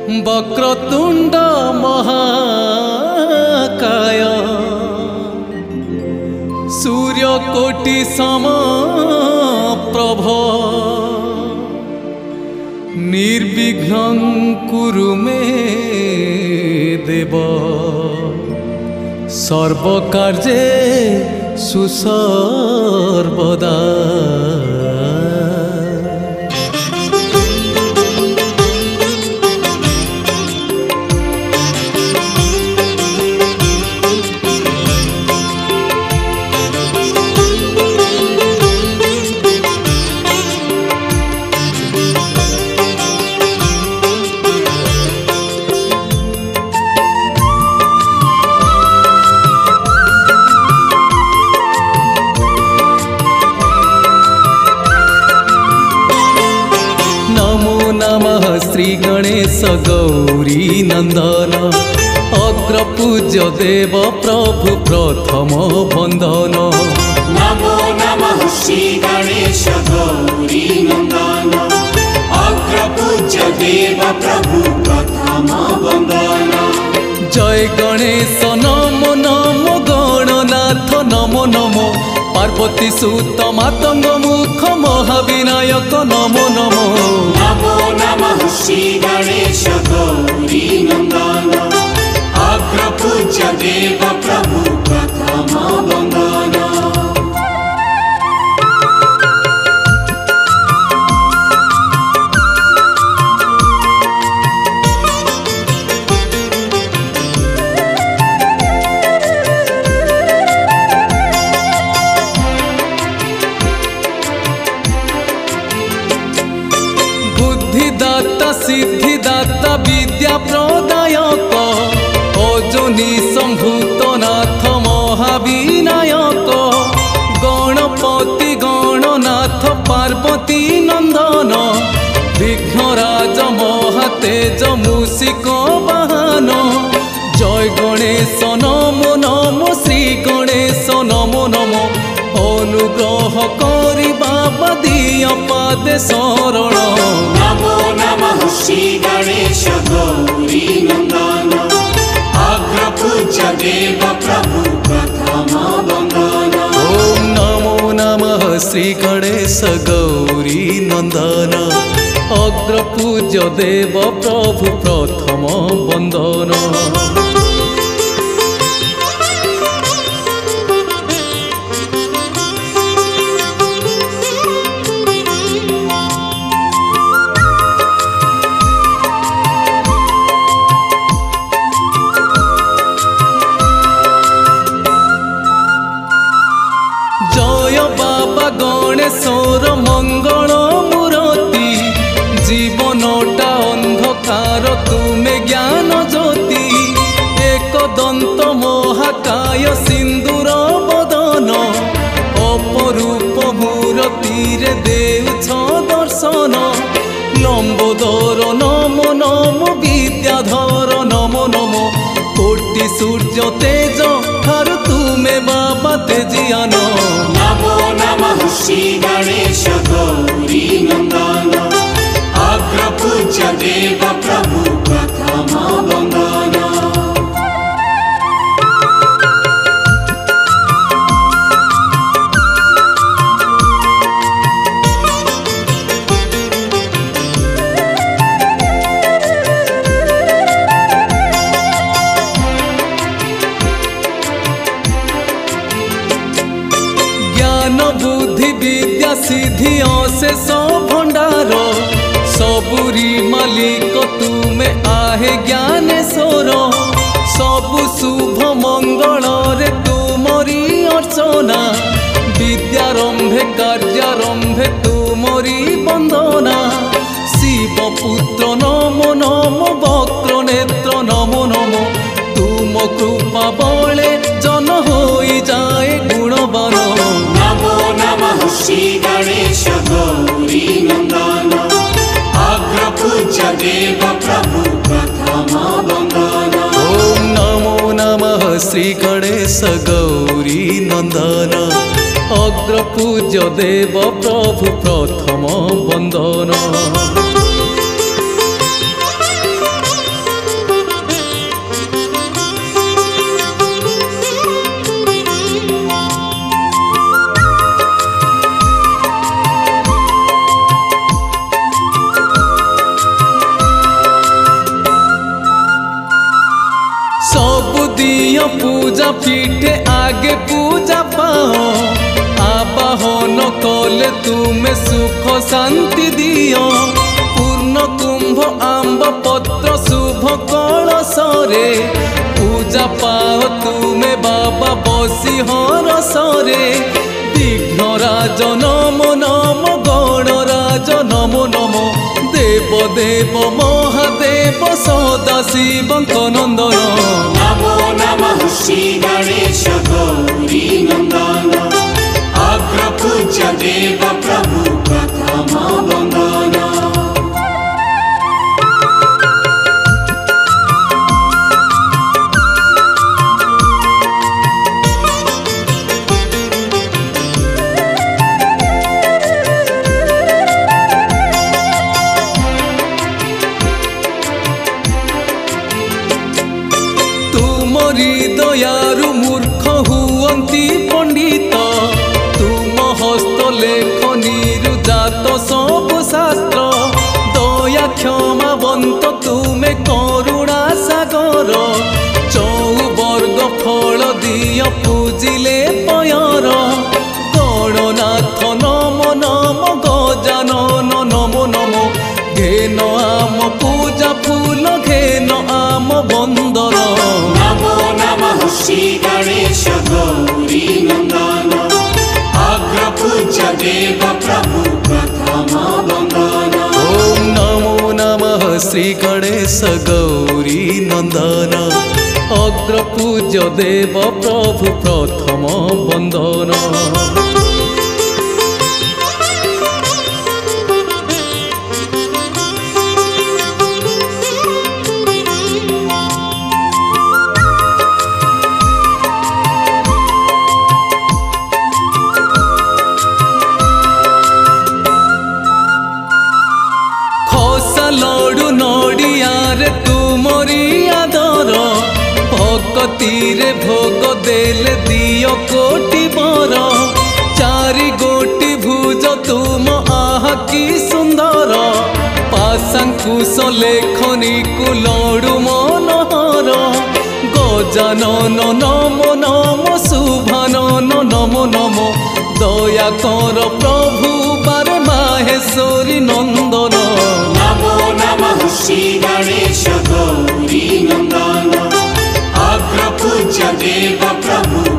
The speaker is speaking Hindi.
वक्रतुंड महाकाय सूर्यकोटि समप्रभ निर्विघ्नं कुरु मे देव सर्वकार्ये सुसर्वदा। श्री गणेश गौरी नंदन अग्रपूज्य देव प्रभु प्रथम वंदन। नमो नमः श्री गणेश गौरी नंदन अग्रपूज्य देव प्रभु प्रथम वंदन। जय गणेश नमो नमो गणनाथ नमो नमो पार्वती सुत मातंग मुख महाविनायक नमो नमो। नमो नमः श्री गणेश गौरी नंदन अग्रपूज्य देव प्रभु प्रथम वंदन। सिद्धिदाता विद्या प्रदायक अजनी संभूत नाथ महाविनायक गणपति गणनाथ पार्वती नंदन विघ्नराज महातेज मूषिक वाहन। जय गणेश नमो नमो श्री गणेश नमो नमो अनुग्रह करी बाबा दिया पादे शरण। नमो नमः श्री गणेश गौरी नंदन अग्रपूज्य देव प्रभु प्रथम वंदन। ओम नमो नमः श्री गणेश गौरी नंदन अग्रपूज्य देव प्रभु प्रथम वंदन। गणेशर मंगल मूर्ति जीवनटा अंधकार तुमे ज्ञान ज्योति एक दंत महाकाय सिंदूर बदन अपरूप मूर्ति रे देउछ दर्शन। लंबोदर नमो नमो विद्याधर नमो नमो कोटि सूर्य तेज ठार तुमे बाबा तेजियान। नमो नमः श्री गणेश गौरी नंदन अग्रपूज्य देव प्रभु प्रथम वंदन। बुद्धि विद्या सिद्धि अशेष भंडार सबुरी मालिक तुमे आहे ज्ञानेश्वर सबु शुभ मंगल रे तुमरी अर्चना विद्यारंभे कार्यारंभे तुमरी वंदना। शिव पुत्र नमो नमो वक्र नेत्र नमो नमो तुम कृपा बले जन होई जाए गुणवान। नमो नमः श्री गणेश गौरी नंदन अग्रपूज्य देव प्रभु प्रथम वंदन। ओम नमो नमः श्री गणेश गौरी नंदन अग्रपूज्य देव प्रभु प्रथम वंदन। पीठे आगे पूजा पाओ आबाहन कले तुमे सुख शांति दियो पूर्ण कुंभ आंब पत्र शुभ कलशरे पूजा पाओ तुमे बाबा बसी हरसरे विघ्नराज नमो नमो गणराज नमो नमो देव देव महादेव सदाशिव नंदन नमो नमः श्री गणेश गौरी नंदन अग्रपूज्य देव प्रभु प्रथम वंदन। दयारु मूर्ख हुअंती पंडित तुम हस्त लेखनी जात सब शास्त्र दया क्षमावंत तुमे करुणा सागर चौवर्ग फल दिय पूजिले पयर गणनाथ नमो नमो गजानन नमो नमो घेन आम पूजा फूल घेन आम बंदर नमो नमः श्री गणेश गौरी नंदन अग्रपूज्य देव प्रभु प्रथम वंदन। ओम नमो नमः श्री गणेश गौरी नंदन अग्रपूज्य देव प्रभु प्रथम वंदन। लडू नड़ियारे तुमरी आदर भक्तिर भोग देले दियो कोटि बर चारि गोटी भुज तुम आह कि सुंदर पाशांकुश लेखनी कु लडू मनोहर गजानन नमो नमो शुभानन नमो नमो दया कर प्रभु बारे माहेश्वरी नंदन नमो नमः श्री गणेश गौरी नंदन अग्रपूज्य देव प्रभु